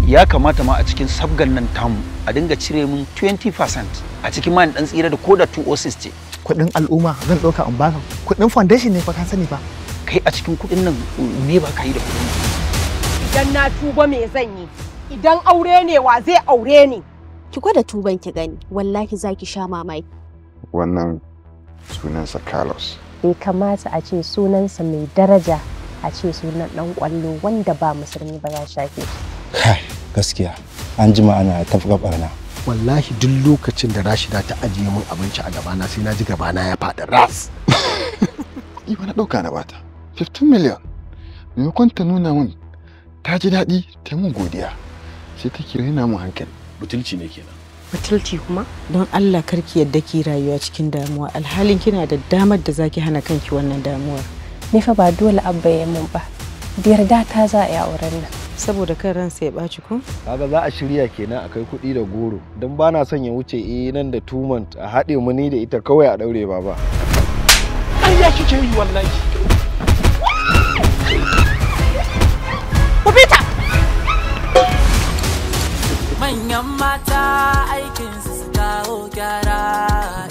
ya kamata ma a cikin sabgan nan tamu a dinga cire min 20% a cikin man dan tsira da koda 206 ce. Kuɗin al'umma zan ɗauka in baka. Kuɗin foundation ne fa ka sani fa. Kai a cikin kuɗin nan me ba ka yi da kuɗin? Idan na tuba me zan yi? Idan aure ne wa zai aure ni? Ki gwada tuban ki gani, wallahi zaki sha mamaki. Wannan sunansa Carlos. Bai kamata a ce sunansa mai daraja a ce sunan ɗan ƙwallo wanda ba musulmi ba ya shafe shi. Kai, gaskiya an jima ana tafka barna. Wallahi duk lokacin da Rashida ta ajiye min abinci a gabana sai na ji gabana ya faɗi ras. Ni ba na ɗauka na bata. 15 million. Maimakon ta nuna min ta ji daɗi ta mun godiya. Sai take raina mun hankali. Butulci ne kenan. Butulci kuma? Don Allah karki yadda ki rayuwa cikin damuwa alhalin kina da damar da zaki hana kanki wannan damuwar. Ni fa ba dole abba ya mun ba. Da yarda ta za a yi auren nan. Saboda kan ransa ya ɓaci ko? Kaga za a shirya kenan a kai kuɗi da goro. Don ba na son ya wuce nan da 2 months a haɗe mu ni da ita kawai a ɗaure baba. Ai ya kike yi wallahi. Ku fita! Manyan mata aikinsu su kawo gyara.